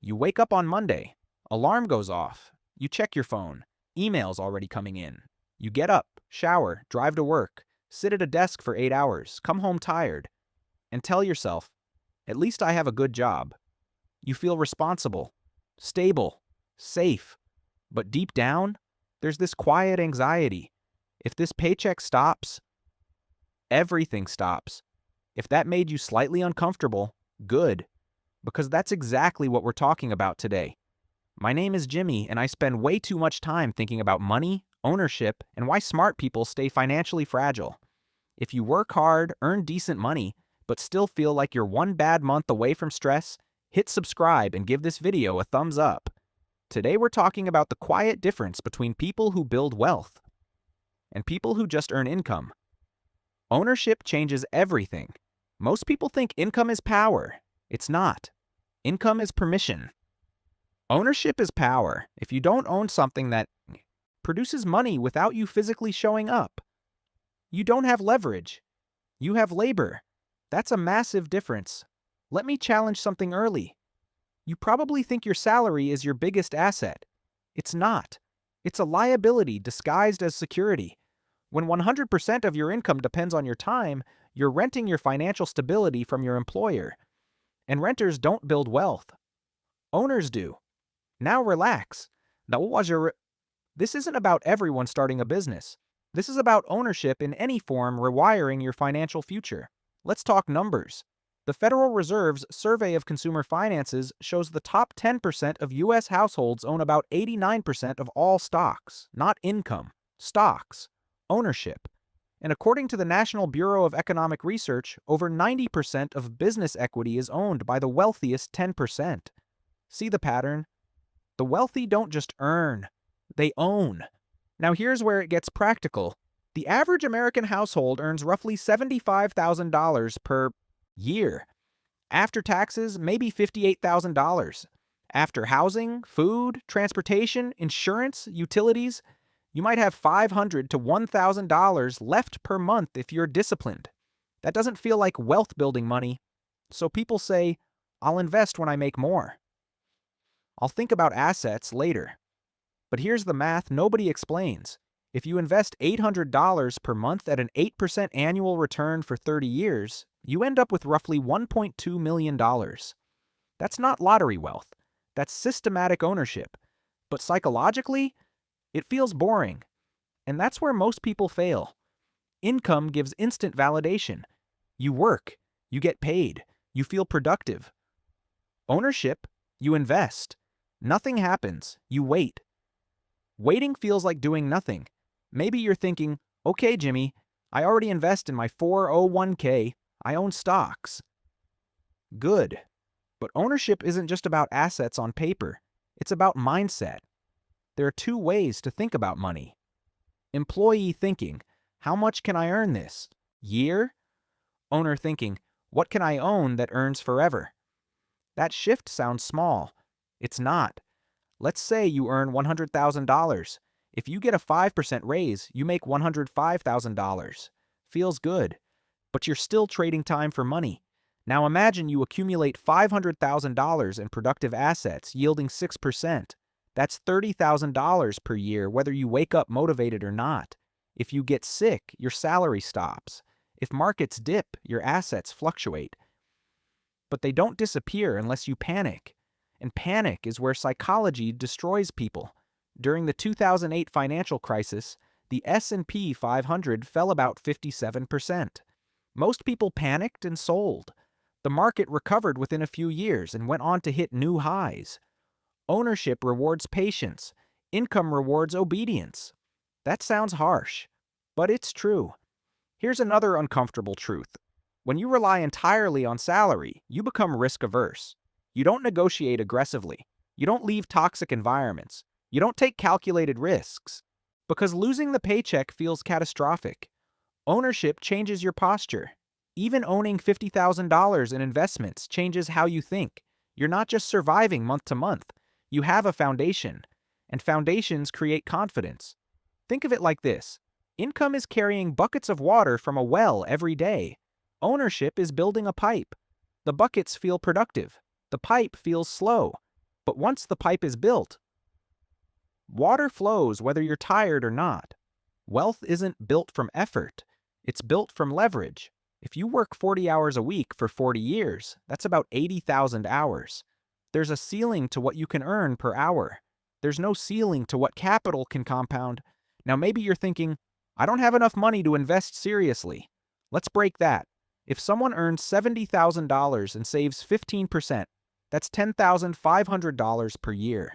You wake up on Monday, alarm goes off, you check your phone, emails already coming in. You get up, shower, drive to work, sit at a desk for 8 hours, come home tired, and tell yourself, at least I have a good job. You feel responsible, stable, safe. But deep down, there's this quiet anxiety. If this paycheck stops, everything stops. If that made you slightly uncomfortable, good, because that's exactly what we're talking about today. My name is Jimmy, and I spend way too much time thinking about money, ownership, and why smart people stay financially fragile. If you work hard, earn decent money, but still feel like you're one bad month away from stress, hit subscribe and give this video a thumbs up. Today we're talking about the quiet difference between people who build wealth and people who just earn income. Ownership changes everything. Most people think income is power. It's not. Income is permission. Ownership is power. If you don't own something that produces money without you physically showing up, you don't have leverage. You have labor. That's a massive difference. Let me challenge something early. You probably think your salary is your biggest asset. It's not. It's a liability disguised as security. When 100% of your income depends on your time, you're renting your financial stability from your employer. And renters don't build wealth. Owners do. Now relax. This isn't about everyone starting a business. This is about ownership in any form rewiring your financial future. Let's talk numbers. The Federal Reserve's Survey of Consumer Finances shows the top 10% of U.S. households own about 89% of all stocks, not income, stocks, ownership. And according to the National Bureau of Economic Research, over 90% of business equity is owned by the wealthiest 10%. See the pattern? The wealthy don't just earn, they own. Now here's where it gets practical. The average American household earns roughly $75,000 per year. After taxes, maybe $58,000. After housing, food, transportation, insurance, utilities, you might have $500 to $1,000 left per month if you're disciplined. That doesn't feel like wealth-building money. So people say, I'll invest when I make more. I'll think about assets later. But here's the math nobody explains. If you invest $800 per month at an 8% annual return for 30 years, you end up with roughly $1.2 million. That's not lottery wealth. That's systematic ownership. But psychologically, it feels boring. And that's where most people fail. Income gives instant validation. You work, you get paid, you feel productive. Ownership, you invest. Nothing happens, you wait. Waiting feels like doing nothing. Maybe you're thinking, okay, Jimmy, I already invest in my 401k. I own stocks. Good. But ownership isn't just about assets on paper. It's about mindset. There are two ways to think about money. Employee thinking, how much can I earn this year? Owner thinking, what can I own that earns forever? That shift sounds small. It's not. Let's say you earn $100,000. If you get a 5% raise, you make $105,000. Feels good. But you're still trading time for money. Now imagine you accumulate $500,000 in productive assets yielding 6%. That's $30,000 per year whether you wake up motivated or not. If you get sick, your salary stops. If markets dip, your assets fluctuate. But they don't disappear unless you panic. And panic is where psychology destroys people. During the 2008 financial crisis, the S&P 500 fell about 57%. Most people panicked and sold. The market recovered within a few years and went on to hit new highs. Ownership rewards patience. Income rewards obedience. That sounds harsh, but it's true. Here's another uncomfortable truth. When you rely entirely on salary, you become risk-averse. You don't negotiate aggressively. You don't leave toxic environments. You don't take calculated risks. Because losing the paycheck feels catastrophic. Ownership changes your posture. Even owning $50,000 in investments changes how you think. You're not just surviving month to month. You have a foundation. And foundations create confidence. Think of it like this. Income is carrying buckets of water from a well every day. Ownership is building a pipe. The buckets feel productive. The pipe feels slow. But once the pipe is built, water flows whether you're tired or not. Wealth isn't built from effort, it's built from leverage. If you work 40 hours a week for 40 years, that's about 80,000 hours. There's a ceiling to what you can earn per hour. There's no ceiling to what capital can compound. Now maybe you're thinking, I don't have enough money to invest seriously. Let's break that. If someone earns $70,000 and saves 15%, that's $10,500 per year.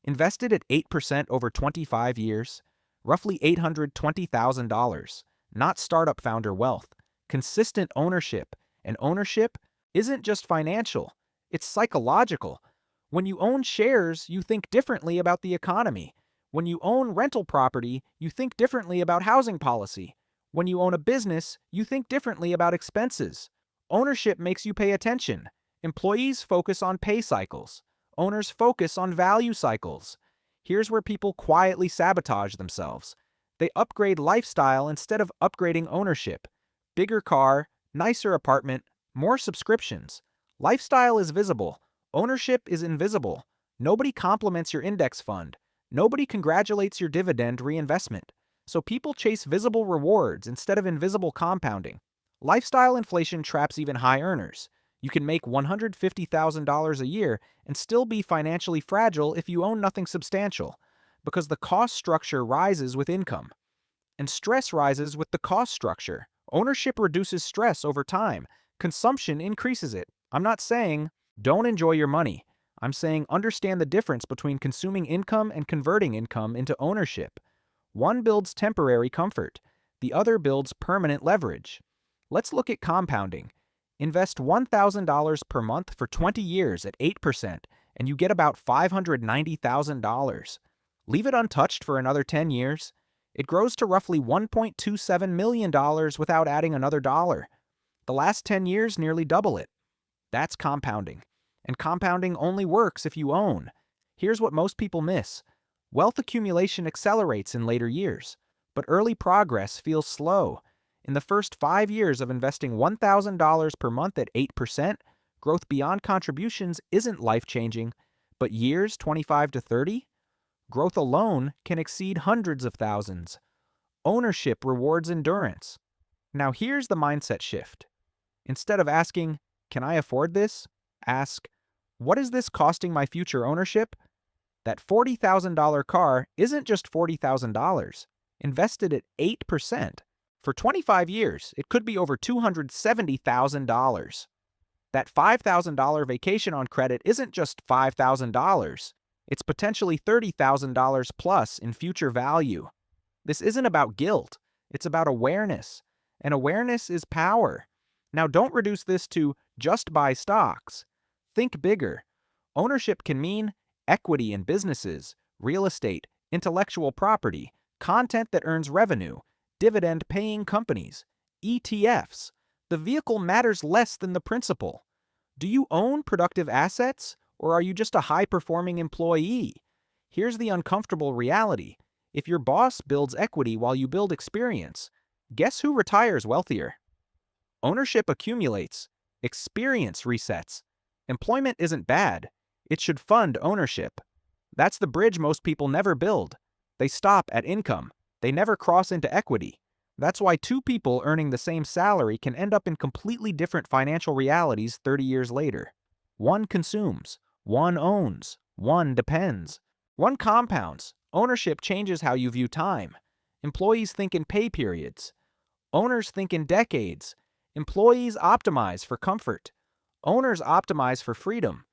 Invested at 8% over 25 years, roughly $820,000. Not startup founder wealth. Consistent ownership. And ownership isn't just financial, it's psychological. When you own shares, you think differently about the economy. When you own rental property, you think differently about housing policy. When you own a business, you think differently about expenses. Ownership makes you pay attention. Employees focus on pay cycles. Owners focus on value cycles. Here's where people quietly sabotage themselves. They upgrade lifestyle instead of upgrading ownership. Bigger car, nicer apartment, more subscriptions. Lifestyle is visible. Ownership is invisible. Nobody compliments your index fund. Nobody congratulates your dividend reinvestment. So people chase visible rewards instead of invisible compounding. Lifestyle inflation traps even high earners. You can make $150,000 a year and still be financially fragile if you own nothing substantial, because the cost structure rises with income. And stress rises with the cost structure. Ownership reduces stress over time. Consumption increases it. I'm not saying don't enjoy your money. I'm saying understand the difference between consuming income and converting income into ownership. One builds temporary comfort. The other builds permanent leverage. Let's look at compounding. Invest $1,000 per month for 20 years at 8%, and you get about $590,000. Leave it untouched for another 10 years. It grows to roughly $1.27 million without adding another dollar. The last 10 years nearly double it. That's compounding. And compounding only works if you own. Here's what most people miss. Wealth accumulation accelerates in later years, but early progress feels slow. In the first 5 years of investing $1,000 per month at 8%, growth beyond contributions isn't life-changing, but years 25 to 30, growth alone can exceed hundreds of thousands. Ownership rewards endurance. Now here's the mindset shift. Instead of asking, can I afford this? Ask, what is this costing my future ownership? That $40,000 car isn't just $40,000. Invested at 8%. For 25 years, it could be over $270,000. That $5,000 vacation on credit isn't just $5,000. It's potentially $30,000 plus in future value. This isn't about guilt. It's about awareness. And awareness is power. Now don't reduce this to just buy stocks. Think bigger. Ownership can mean equity in businesses, real estate, intellectual property, content that earns revenue, dividend-paying companies, ETFs. The vehicle matters less than the principle. Do you own productive assets, or are you just a high-performing employee? Here's the uncomfortable reality. If your boss builds equity while you build experience, guess who retires wealthier? Ownership accumulates. Experience resets. Employment isn't bad. It should fund ownership. That's the bridge most people never build. They stop at income. They never cross into equity. That's why two people earning the same salary can end up in completely different financial realities 30 years later. One consumes. One owns. One depends. One compounds. Ownership changes how you view time. Employees think in pay periods. Owners think in decades. Employees optimize for comfort. Owners optimize for freedom.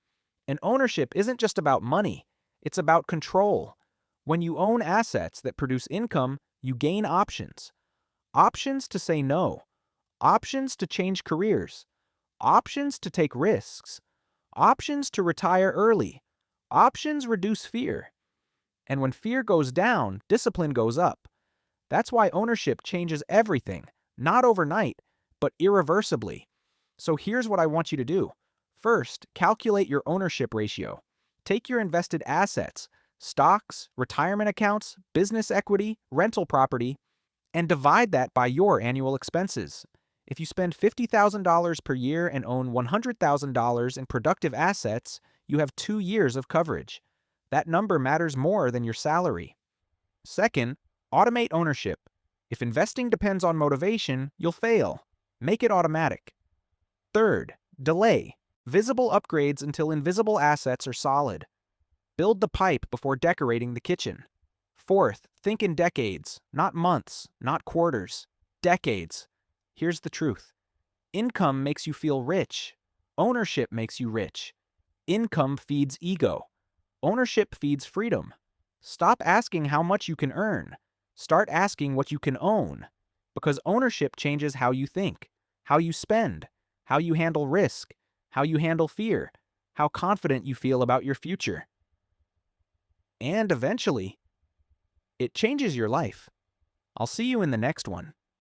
And ownership isn't just about money. It's about control. When you own assets that produce income, you gain options. Options to say no. Options to change careers. Options to take risks. Options to retire early. Options reduce fear. And when fear goes down, discipline goes up. That's why ownership changes everything, not overnight, but irreversibly. So here's what I want you to do. First, calculate your ownership ratio. Take your invested assets, stocks, retirement accounts, business equity, rental property, and divide that by your annual expenses. If you spend $50,000 per year and own $100,000 in productive assets, you have 2 years of coverage. That number matters more than your salary. Second, automate ownership. If investing depends on motivation, you'll fail. Make it automatic. Third, delay. Visible upgrades until invisible assets are solid. Build the pipe before decorating the kitchen. Fourth, think in decades, not months, not quarters. Decades. Here's the truth. Income makes you feel rich. Ownership makes you rich. Income feeds ego. Ownership feeds freedom. Stop asking how much you can earn. Start asking what you can own. Because ownership changes how you think, how you spend, how you handle risk, how you handle fear, how confident you feel about your future. And eventually, it changes your life. I'll see you in the next one.